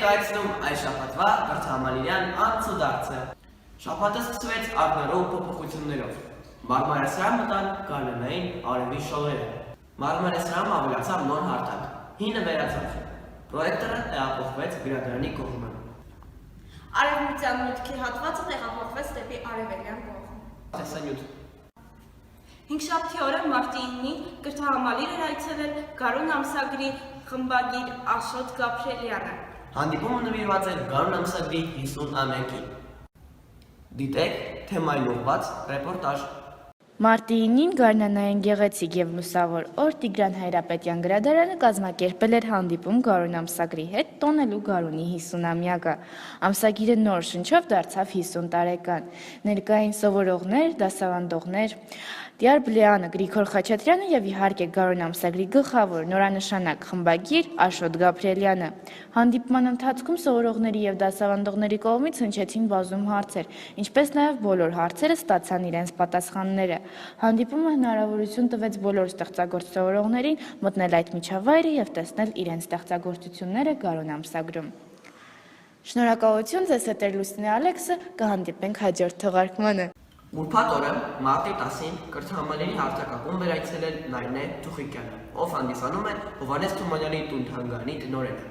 այցնում այս շաբաթվա կրթահամալիրյան անցուդարձը։ Շաբաթը սկսվեց ակնառու փոփոխություններով։ Մարմարեսրահ մտան գարնանային արևի շողերը։ Մարմարեսրահում ավելացավ նոր հարթակ, հինը վերացավ։ Պրոյեկտորը տեղափոխվեց գրադարանի կողմը։ Արևմտյան մուտքի հատվածը տեղափոխվեց դեպի արևելյան կողմ։ Տեսանյութ։ Հինգշաբթի օրը մարտի 9-ին կրթահամալիր էր այցելել Գարուն ամսագրի խմբագիր Աշոտ Գաբրիելյանը։ Հանդիպումը նվիրված էր Գարուն ամսագրի 50-ամյակին։ Դիտեք թեմային ուղղված ռեպորտաժ։ Մարտի 9-ին գարնանային գեղեցիկ և լուսավոր օր Տիգրան Հայրապետյան գրադարանը կազմակերպել էր հանդիպում Գարուն ամսագրի հետ տոնելու Գարունի 50-ամյակը։ Ամսագիրը նոր շնչով դարձավ 50 տարեկան։ Ներկային սովորողներ, դասավանդողներ, Տիար Բլեանը, Գրիգոր Խաչատրյանը և իհարկե Գարուն ամսագրի գլխավոր նորանշանակ խմբագիր Աշոտ Գաբրիելյանը։ Հանդիպման ընթացքում սովորողների և դասավանդողների կողմից հնչեցին բազում հարցեր, ինչպես նաև բոլոր հարցերը ստացան իրենց պատասխանները։ Հանդիպումը հնարավորություն տվեց բոլոր ստեղծագործ սովորողներին մտնել այդ միջավայրը և տեսնել իրենց ստեղծագործությունները Գարուն ամսագրում։ Շնորհակալություն, ձեզ հետ էր Լուսինե Ալեքսը, կհանդիպենք հաջորդ թողարկմանը։ Ուրբաթ օրը մարտի 10-ին կրթահամալիրի հարթակակում էր այցելել Նայնե Թուխիկյանը, ով հանդիսանում է Հովհաննես Թումանյանի տուն-թանգարանի տնօրենը։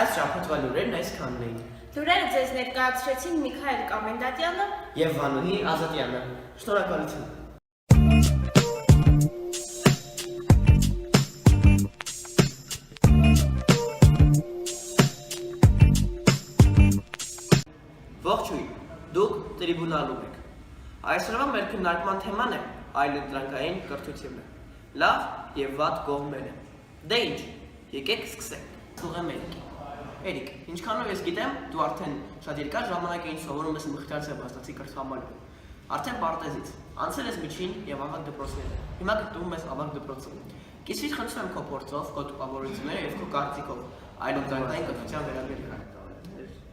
Այս շաբաթվա լուրերն այսքանն էին։ Լուրերը ձեզ ներկայացրեցին Միքայել Կամենդատյանը Եվ Վանուհի Ազատյանը։ Շնորհակալություն։ Ողջույն, դուք տրիբունալում եք։ Այսօրվա մեր քննարկման թեման է այլընտրանքային կրթությունը։ Լավ եւ վատ կողմերը։ Դե ինչ, եկեք սկսենք։ Թողեմ Էրիկ, ինչքանով ես գիտեմ, դու արդեն շատ երկար ժամանակ էինք սովորում ես Մխիթար Սեբաստացի կրթահամալիրում։ Արդեն պարտեզից, անցել ես միջին եւ ավագ դպրոցները։ Հիմա գտնվում ես ավագ դպրոցում։ Կիսվից խնդրում եմ քո փորձով, քո տպավորությունները եւ քո կարծիքով այլընտրանքային կրթության վերաբերյալ։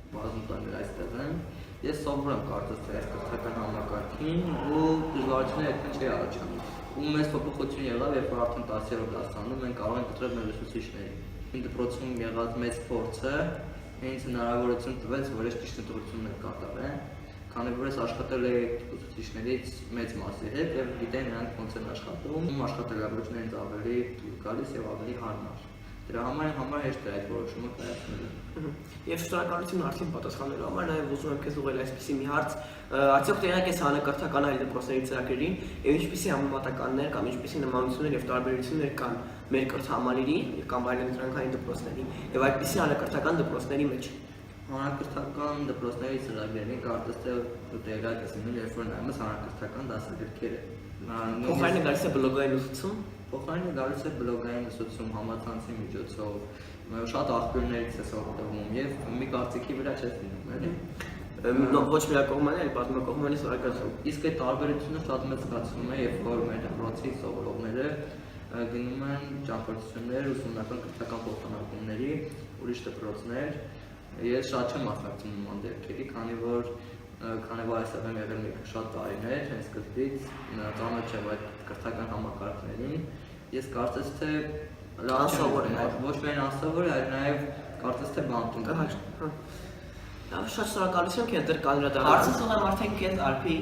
Բազում տարիներ այստեղ եմ։ Ես սովորում եմ կարծես թե այս կրթական համակարգին ու դժվարությունները այդքան չի առաջանում։ Ու մեծ փոփոխություն եղավ, երբ որ արդեն 10-րդ դասանում մենք կարող ենք կտրել մեր ուսուցիչների։ Իմ դպրոցում եղած մեծ փորձը ինձ հնարավորություն տվեց, որ ես ճիշտ ընտրություններ կատարեմ, քանի որ ես աշխատել էի ուսուցիչներից մեծ մասի հետ եւ գիտեմ նրանք ոնց են աշխատում, աշխատելավարությունները ինձ ավելի գալիս եւ ավելի հարմար։ Դրա համար հեշտ է այդ որոշումը կայացնելը։ Եվ շնորհակալություն արդեն պատասխանելու համար, նաև ուզում եմ քեզ ուղղել այսպիսի մի հարց, արդյոք տեղյակ ես հանրակրթական այլ դպրոցների ծրագրերին եւ ինչպիսի համեմատականներ կամ ինչպիսի նմանություններ եւ տարբերություններ կան մեր կրթահամալիրի կամ այլընտրանքային դպրոցների եւ այդպիսի հանրակրթական դպրոցների մեջ։ Հանրակրթական դպրոցների ծրագրերին կարծես թե դու տեղյակ ես եղել, երբ որ նայում ես հանրակրթական դասագրքերը։ Փոխարենը գալիս է բլոգային ուսուցում։ Փոխարենը գալիս է բլոգային ուսուցում համացանցի միջոցով, շատ աղբյուրներից է օգտվում եւ մի կարծիքի վրա չես լինում, էլի։ Ոչ միակողմանի, այլ բազմակողմանի սարքացում։ Իսկ այդ տարբերությունը շատ մեծ զգացվում է, երբ որ մեր դպրոցի սովորողները գնում են ճամփորդություններ, ուսումնական կրթական փոխանակումների, ուրիշ դպրոցներ։ Ես շատ չեմ մասնակցում նման դեպքերի, քանի որ այստեղ եմ եղել մի շատ տարիներ, հենց սկզբից ծանոթ չեմ այդ կրթական համակարգներին։ Ես կարծես թե անսովոր է, ոչ միայն անսովոր է, այլ նաև կարծես թե բանտում է։ Շատ շնորհակալություն քեզ դեռ կանրադառնալու։ Հարցը թողեմ արդեն քեզ Արփի,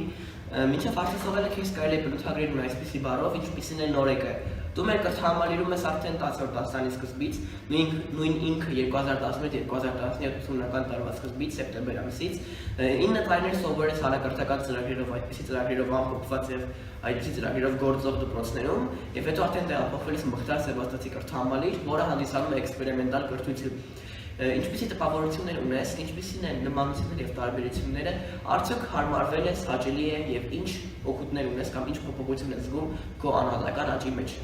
մինչև հարցը թողելը քեզ կարելի է բնութագրել այսպիսի բառով, ինչպիսին է նորեկը։ Դու մեր կրթահամալիրում ես արդեն 10-րդ դասարանի սկզբից, նույն ինքը 2011-2012 ուսումնական տարվա սկզբից, սեպտեմբեր ամսից, 9 տարիներ սովորել ես հանրակրթական ծրագրերով, այդպիսի ծրագրերով ամփոփված եւ այդպիսի ծրագրերով գործող դպրոցներում, եւ հետո արդեն տեղափոխվել ես Մխիթար Սեբաստացի կրթահամալիր, որը հանդիսանում է էքսպերիմենտալ կրթություն։ Ինչպիսի տպավորություններ ունես, ինչպիսին են նմանությունները եւ տարբերությունները, արդյոք հարմարվել ես, հաճելի է եւ ինչ օգուտներ ունես կամ ինչ փոփոխություն ես զգում քո անհատական աճի մեջ։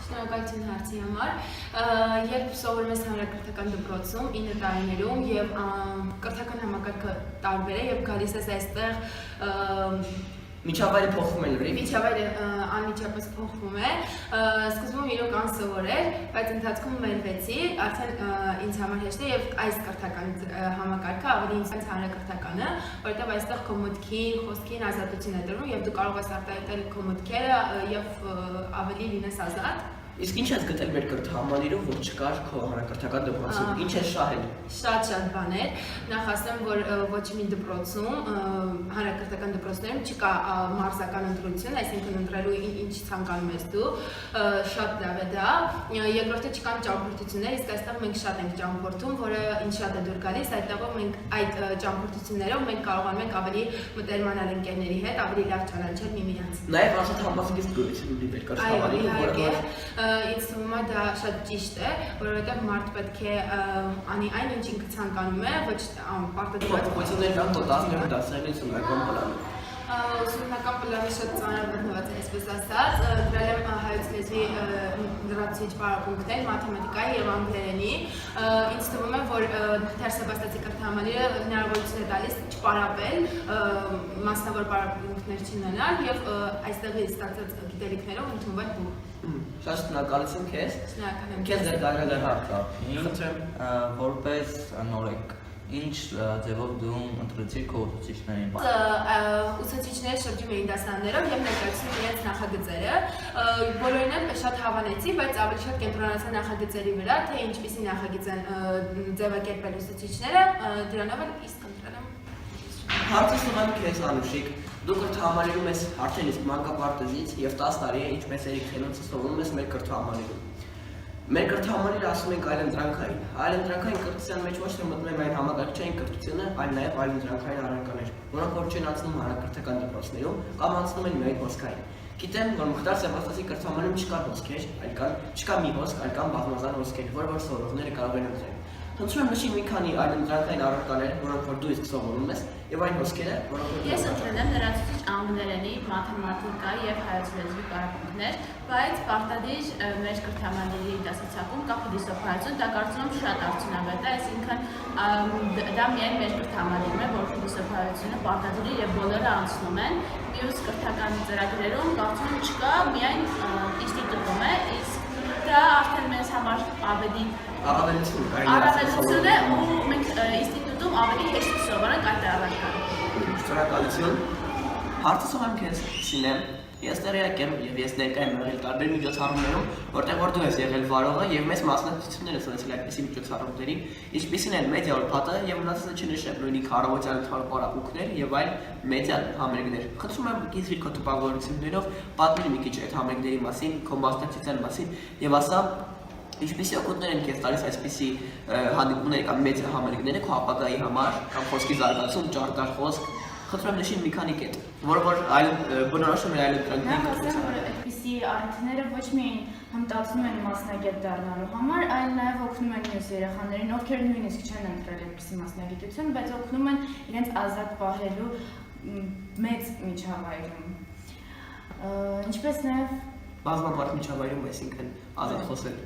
Շնորհակալություն հարցի համար։ Երբ սովորում ես հանրակրթական դպրոցում 9 տարիներում եւ կրթական համակարգը տարբեր է եւ գալիս ես այստեղ Միջավայրը փոխվում է լրիվ։ Միջավայրը անմիջապես փոխվում է։ Սկզբում իրոք անսովոր էր, բայց ընթացքում մերվեցի, արդեն ինձ համար հեշտ է եւ այս կրթական համակարգը ավելի ինձ հանրակրթականը, որովհետեւ այստեղ քո մտքին, խոսքին ազատություն է տրվում եւ դու կարող ես արտահայտել քո մտքերը եւ ավելի լինես ազատ։ Իսկ ինչ ես գտել մեր կրթահամալիրում, որ չկար քո հանրակրթական դպրոցում։ Ինչ ես շահել։ Շատ բաներ։ Նախ ասեմ, որ ոչ մի դպրոցում, հանրակրթական դպրոցներում չկա մարզական ընտրություն, այսինքն ընտրելու ինչ ցանկանում ես դու, շատ լավ է դա։ Երկրորդը չկան ճամփորդություններ, իսկ այստեղ մենք շատ ենք ճամփորդում, որը ինչ շատ է դուր գալիս, այդտեղով մենք այդ ճամփորդություններով մենք կարողանում ենք ավելի մտերմանալ ընկերների հետ, ավելի լավ ճանաչել միմյանց։ Նաև ազատ համազգեստ գույություն ունի մեր կրթահամալիրում, որը ինձ թվում է դա շատ ճիշտ է, որովհետև մարդ պետք է անի այն, ինչ ինքը ցանկանում է, ոչ պարտադիր փոփոխություններ կան, որ 10-րդ դասերից ուսումնական պլանը։ Ուսումնական պլանը շատ ծանրաբեռնված է, այսպես ասած, դրել եմ հայոց լեզվի լրացուցիչ պարապմունքներ, մաթեմատիկայի եւ անգլերենի։ Ինձ թվում է, որ Թերսեբաստիացի կրթահամալիրը հնարավորություն է տալիս չպարապել, մասնավոր պարապմունքներ չունենալ եւ այստեղի ստացած գիտելիքներով ընդունվել բուր։ Շատ շնորհակալություն քեզ։ Շնորհակալ եմ։ Քեզ դեռ կարելի է հարցը։ Խնդրեմ, որպես նորեկ, ինչ ձևով դու ընտրեցիր քո ուսուցիչներին։ Ուսուցիչները շրջում էին դասարաններով եւ ներկայացնում իրենց նախագծերը։ Բոլորին էլ շատ հավանեցի, բայց ավելի շատ կենտրոնացա նախագծերի վրա, թե ինչպիսի նախագիծ են ձևակերպել ուսուցիչները, դրանով էլ իսկ ընտրել եմ։ Հարցը ստանում քեզ Անուշիկ, դու կրթահամալիրում ես արդեն իսկ մանկապարտեզից եւ 10 տարի է ինչպես երիքելոցը սովորում ես մեր կրթահամալիրում։ Մեր կրթահամալիրը ասում ենք այլընտրանքային։ Այլընտրանքային կրթության մեջ ոչ թե մտնում են համակարգչային կրթությունը, այլ նաեւ այլընտրանքային առարկաներ, որոնք որ չեն անցնում հանրակրթական դպրոցներում կամ անցնում են միայն ոսկային։ Գիտեմ, որ Մխիթար Սեբաստիացի կրթահամալիրում չկա ոսկեր, չկա մի ոսկ, այլ կան բազմազան ոսկեր, որ սովորողները կարող են ընտրել։ Խնդրում եմ նշի մի քանի այլընտրանքային առարկաներ, որոնք որ դու իսկ սովորում ես, եւ այն ոսկերը, որոնք որ Ես ընտրել եմ լրացուցիչ անգլերենի, մաթեմատիկայի եւ հայոց լեզվի պարապմունքներ, բայց պարտադիր մեր կրթահամալիրի դասացակում կա փիլիսոփայություն, դա կարծում եմ շատ արդյունավետ է, այսինքն դա միայն մեր կրթահամալիրում է, որ փիլիսոփայությունը պարտադիր է եւ բոլորը անցնում են, մյուս կրթական ծրագրերում կարծում եմ չկա, միայն ինստիտուտում է, իսկ դա արդեն մեզ համար ավելի առավելություն է ու մենք ինստիտուտում ավելի հեշտ սովորենք այդ առարկան։ Շնորհակալություն։ Հարցը սովորեմ քեզ Սինեմ։ Ես տեղյակ եմ եւ ես ներկայ եմ եղել տարբեր միջոցառումներում, որտեղ որ դու ես եղել վարողը եւ մեծ մասնակցություններ ես ունեցել այդպիսի միջոցառումների, ինչպիսին են մեդիա ուրբաթը եւ մնացածը չնշեմ նույնիսկ Հարավոտյան թվապարապմունքներ եւ այլ մեդիա համերգներ։ Խնդրում եմ գիզվիր քո տպավորություններով պատմիր մի քիչ այդ համերգների մասին, քո մասնակցության մասին եւ ասա ինչպիսի օգուտներ են քեզ տալիս այսպիսի հանդիպումները կամ մեդիա համերգները քո ապագայի համար կամ խոսքի զարգացում, ճարտար խոսք։ Խնդրում եմ նշիր մի քանի կետ, որ այլ բնորոշում են այլընտրանքների կրթության, որ այդպիսի առիթները ոչ միայն հմտացնում են մասնագետ դառնալու համար, այլ նաև օգնում են մյուս երեխաներին, ովքեր նույնիսկ չեն ընտրել այդպիսի մասնագիտություն, բայց օգնում են իրենց ազատ պահելու մեծ միջավայրում։ Ինչպես նաև բազմամարդ միջավայրում, այսինքն ազատ խոսել։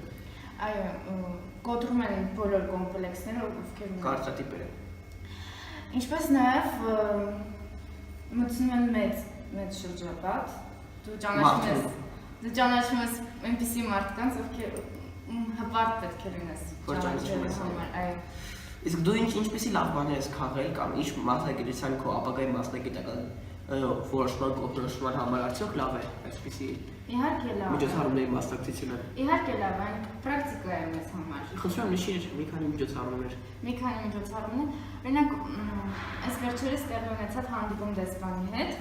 Այո, կոտրում են բոլոր կոմպլեքսները, ովքեր կարծրատիպերը։ Ինչպես նաև մտցնում են մեծ շրջապատ, դու ճանաչում ես այնպիսի մարդկանց, ովքեր հպարտ պետք է լինես ճանաչելու համար, այո։ Իսկ դու ինչպեսի լավ բաներ ես քաղել կամ ինչ մասնագիտության քո ապագայի մասնագիտական որոշման կողմնորոշման համար արդյոք լավ է այսպիսի Իհարկե լավ է։ միջոցառումների մասնակցությունը։ Իհարկե լավ է, պրակտիկա է մեզ համար։ Խնդրում եմ նշիր մի քանի միջոցառումներ։ Մի քանի միջոցառումներ, օրինակ, այս վերջերս տեղի ունեցավ հանդիպում դեսպանի հետ,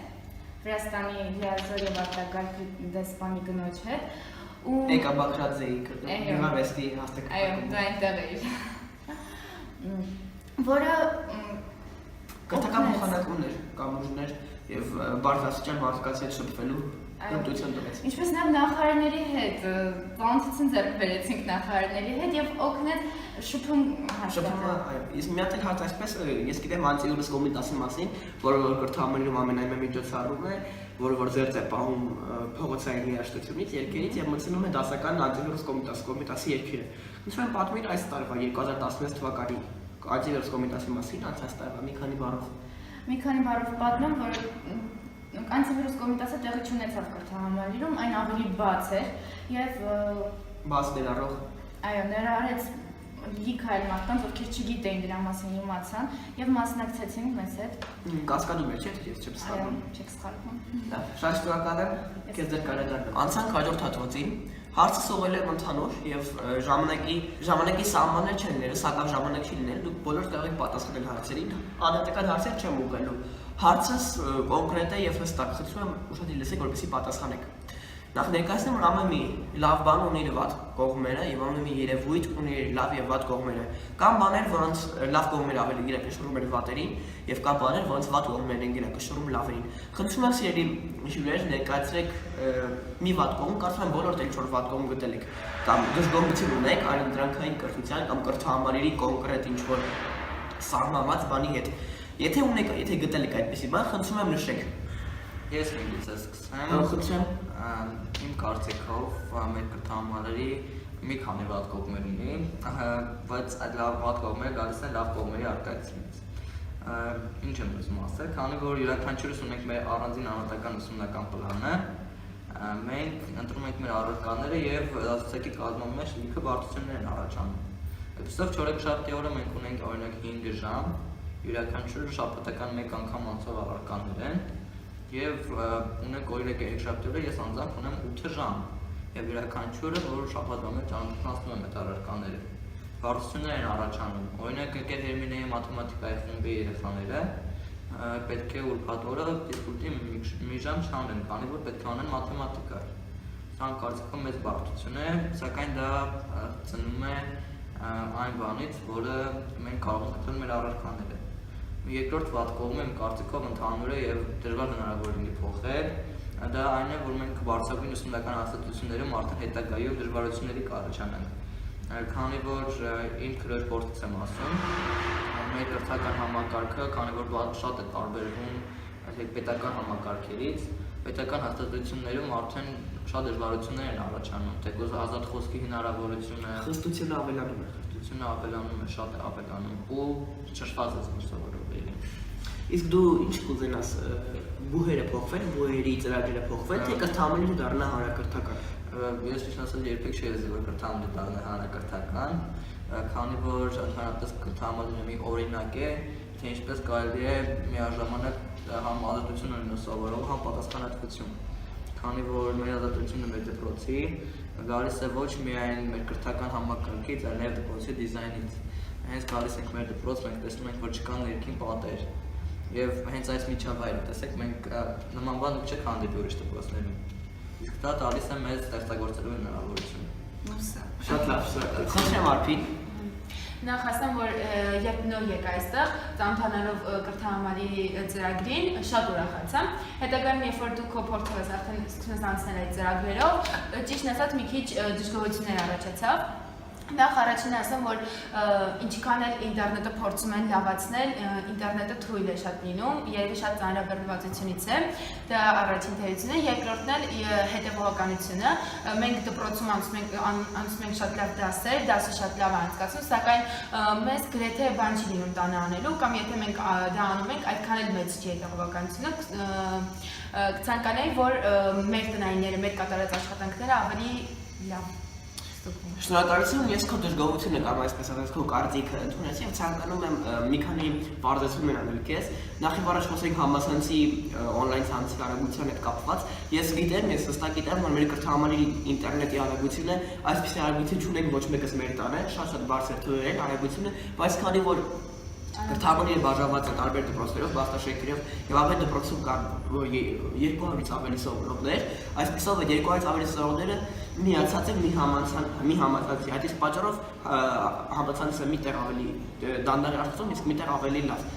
Վրաստանի լիազոր եւ արտակարգ դեսպանի կնոջ հետ, ու Էկա Բաքրաձեի գյուղավեստի հաստատակը։ Այո, դա այնտեղ էր։ Որը կրթական փոխանակումներ, կամուրջներ եւ բարձրաստիճան մարդկանց հետ շփվելու հմտություն տվեց։ Ինչպես նաև նախարարների հետ, ծանոթություն ձեռք բերեցինք նախարարների հետ եւ օգնեց շփում հաստատել։ Այո, իսկ մի հատ էլ հարց այսպես, ես գիտեմ Անտիուրս Կոմիտասի մասին, որը կրթահամալիրում ամենայն միջոցառում է, որը ձեռք է պահում փողոցային երաժշտությունից, երգերից եւ մտցնում է դասական Անտիուրս Կոմիտասի երգերը։ Խնդրում եմ պատմիր այս տարվա 2016 թվականի Անտիուրս Կոմիտասի մասին, անցած տարվա մի քանի բառով։ Մի քանի բառով պատմեմ, որ Անտիվիրուս կոմիտասը տեղի չունեցավ կրթահամալիրում, այն ավելի բաց էր եւ բաց ներառող։ Այո, ներառեց լիք այլ մարդկանց, ովքեր չգիտեին դրա մասին, իմացան եւ մասնակցեցին մեզ հետ։ Կասկադում էր, չէ՞, ես չեմ սխալվում։ Չեք սխալվում։ Շատ շնորհակալ եմ, քեզ դեռ կարելի է։ Անցանք հաջորդ հատվածին, Հարցը սովորել եմ ընդհանուր եւ ժամանակի սահմաններ չեն ները, սակավ ժամանակ չի լինել, դուք բոլոր կարող եք պատասխանել հարցերին, անհատական հարցեր չեմ ուղղելու։ Հարցս կոնկրետ է եւ հստակ, խնդրում եմ ուշադիր լսեք, որպեսզի պատասխանեք։ Նախ ներկայացնեմ, որ ամեն մի լավ բան ունի իր վատ կողմերը եւ ամեն մի երևույթ ունի իր լավ եւ վատ կողմերը։ Կան բաներ, որոնց լավ կողմերը ավելի գերակշռում են վատերին եւ կան բաներ, որոնց վատ կողմերն են գերակշռում լավերին։ Խնդրում եմ սիրելի հյուրեր, ներկայացրեք մի վատ կողմ, կարծում եմ բոլորդ էլ ինչ-որ վատ կողմ գտել եք կամ դժգոհություն ունեք այլընտրանքային կրթության կամ կրթահամարերի կոնկրետ ինչ-որ սահմանված բանի հետ։ Եթե գտել եք այդպիսի բան, խնդրում եմ նշեք։ Ես ինձ սկսեմ։ Խնդրում Իմ կարծիքով մեր կրթահամարերի մի քանի վատ կողմեր ունի, բայց այդ վատ կողմերը գալիս են լավ կողմերի արտաքինից։ Ինչ եմ ուզում ասել, քանի որ յուրաքանչյուրս ունենք մեր առանձին անհատական ուսումնական պլանը, մենք ընտրում ենք մեր առարկաները եւ դասացակի կազմում մեջ լիքը բարդություններ են առաջանում։ Այդպիսով չորեքշաբթի օրը մենք ունենք օրինակ 5 ժամ, յուրաքանչյուր շաբաթական մեկ անգամ անցող առարկաներ են եւ ունենք օրինակ երեքշաբթի օրը ես անձամբ ունեմ 8 ժամ եւ յուրաքանչյուրը որ շաբաթվա մեջ անցնում եմ այդ առարկաները։ Բարդություններ են առաջանում։ Օրինակ եկել Հերմինեի մաթեմատիկայի խմբի երեխաները պետք է ուրբաթ օրը դիսկուտի մի ժամ չանեն, քանի որ պետք է անեն մաթեմատիկա։ Սա կարծիքով մեծ բարդություն է, սակայն դա ծնում է այն բանից, որը մենք կարող ենք գտնել մեր առարկաները։ Երկրորդ վատ կողմը իմ կարծիքով ընդհանուր է եւ դժվար հնարավոր լինի փոխել, դա այն է, որ մենք բարձրագույն ուսումնական հաստատություններում արդեն հետագայում դժվարությունների կառաջանանք։ Քանի որ իմ քրոջ գործից եմ ասում, մեր կրթական համակարգը, քանի որ շատ է տարբերվում պետական համակարգերից, պետական հաստատություններում արդեն շատ դժվարություններ են առաջանում, թեկուզ ազատ խոսքի հնարավորությունը, խստությունը ավելանում է։ ավելանում է, շատ է ավելանում ու ճշտված է սովորողների։ Իսկ դու ինչ կուզենաս բուհերը փոխվել, բուհերի ծրագրերը փոխվել, թե կրթահամարը դառնա հանրակրթական։ Ես ճիշտ ասած երբեք չի եղել որ կրթահամարը դառնա հանրակրթական, քանի որ ընդհանրապես կրթահամարը մի օրինակ է, թե ինչպես կարելի է միաժամանակ համ ազատություն ունենալ սովորող, համ պատասխանատվություն։ Քանի որ մեր ազատությունը մեր դպրոցի գալիս է ոչ միայն մեր կրթական համակարգից, այլև դպրոցի դիզայնից։ Հենց գալիս ենք մեր դպրոց, մենք տեսնում ենք, որ չկան ներքին պատեր։ Եվ հենց այս միջավայրը, տեսեք, մենք նման բան չեք հանդիպի ուրիշ դպրոցներում։ Իսկ դա տալիս է մեզ ստեղծագործելու հնարավորություն։ Շատ լավ, խնդրեմ Արփին։ Նախ ասեմ, որ երբ նոր եկա այստեղ, ծանոթանալով կրթահամարի ծրագրին, շատ ուրախացա։ Հետագայում, երբ որ դու քո փորձով ես արդեն սկսում ես անցնել այդ ծրագրերով, ճիշտն ասած մի քիչ դժգոհություններ առաջացավ։ Նախ առաջին ասեմ, որ ինչքան էլ ինտերնետը փորձում են լավացնել, ինտերնետը թույլ է շատ լինում, երևի շատ ծանրաբեռնվածությունից է, դա առաջին թերությունն է, երկրորդն էլ հետևողականությունը, մենք դպրոցում անցնում ենք շատ լավ դասեր, դասը շատ լավ անցկացնում, սակայն մեզ գրեթե բան չի լինում տանը անելու, կամ եթե մենք դա անում ենք, այդքան էլ մեծ չի հետևողականությունը, կցանկանայի, որ մեր տնայինները, մեր կատարած աշխատանքները ավելի լավ Շնորհակալություն, ես քո դժգոհությունը կամ այսպես ասած քո կարծիքը ընդունեցի եւ ցանկանում եմ մի քանի բարձրացումներ անել քեզ։ Նախ եւ առաջ խոսենք համացանցի on-line ցանցի արագության հետ կապված։ Ես գիտեմ, ես հստակ գիտեմ, որ մեր կրթահամարի ինտերնետի արագությունը այսպիսի արագություն չունենք ոչ մեկս մեր տանը, շատ բարձր թվեր են արագությունը, բայց քանի որ կրթահամարները բաժանված են տարբեր դպրոցներով, բաստաշերտերով եւ ամեն դպրոցում կան 200-ից ավելի սովորողներ, այսպիսով այդ 200-ից ավելի սովորողները միացած են մի համացանցի, այդ իսկ պատճառով համացանցը միտեղ ավելի դանդաղ աշխատում, իսկ միտեղ ավելի լավ։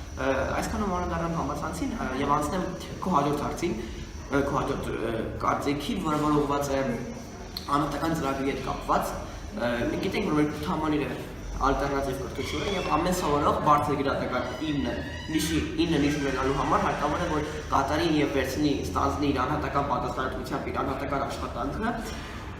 Այսքանը անդրադառնամ համացանցին եւ անցնեմ քո հաջորդ հարցին, քո հաջորդ կարծիքին, որը ուղղված է անհատական ծրագրի հետ կապված։ Մենք գիտենք, որ մեր կրթահամարները ալտերնատիվ կրթություն է եւ ամեն սովորող բարձր գրադական 9 նիշ ունենալու համար հարկավոր է որ կատարի եւ վերցնի ստանձնի իր անհատական պատասխանատվությամբ իր անհատական աշխատանքը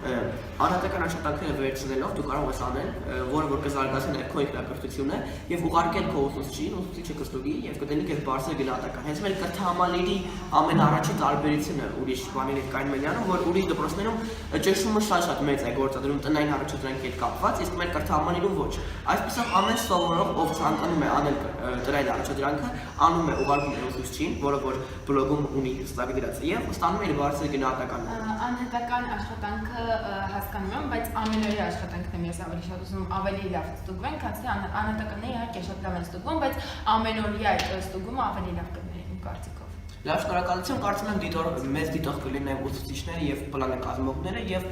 անհատական աշխատանքները վերցնելով դու կարող ես անել որը որ կզարգացնի քո ինքնակրթությունը եւ ուղարկել քո ուսուցչին, ուսուցիչը կստուգի եւ կդնի քեզ բարձր գնահատական։ Հենց մեր կրթահամարների ամենաառաջի տարբերությունը ուրիշ բաների հետ կային մելյանում, որ ուրիշ դպրոցներում ճնշումը շատ մեծ է գործադրում տնային առաջադրանքի հետ կապված, իսկ մեր կրթահամարներում ոչ։ Այսպեսով ամեն սովորող, ով ցանկանում է անել տնային առաջադրանքը, անում է ուղարկում է ուսուցչին, որը որ բլոգում ունի ստագրած եւ ստանում է իր բարձր գնահատականը։ Անհատական աշխատանքը հասկանում եմ, բայց ամենօրյա աշխատանքն եմ ես ավելի շատ ուզում ավելի լավ ստուգվեն, քան թե անհատականները իհարկե շատ լավ են ստուգվում, բայց ամենօրյա այդ ստուգումը ավելի լավ կլիներ իմ կարծիքով։ Լավ, շնորհակալություն, կարծում եմ մեծ դիտող կլինեն ուսուցիչները եւ պլանը կազմողները եւ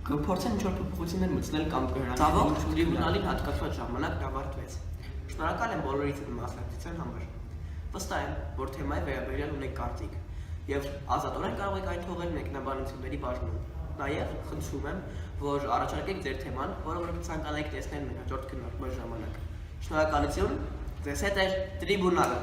կփորձեն ինչ-որ փոփոխություններ մտցնել կամ կհրամայեն։ Ցավոք, տրիբունալին հատկացված ժամանակն ավարտվեց։ Շնորհակալ եմ բոլորիդ մասնակցության համար։ Վստահ եմ, որ թեմայի վերաբերյալ ունեք կարծիք եւ ազատորեն կարող եք այն թողել մեկնաբանությունների բաժնում։ Նաեւ խնդրում եմ, որ առաջարկեք ձեր թեման, որը ցանկանայիք տեսնել մեր հաջորդ քննարկման ժամանակ։ Շնորհակալություն, ձեզ հետ է տրիբունալը։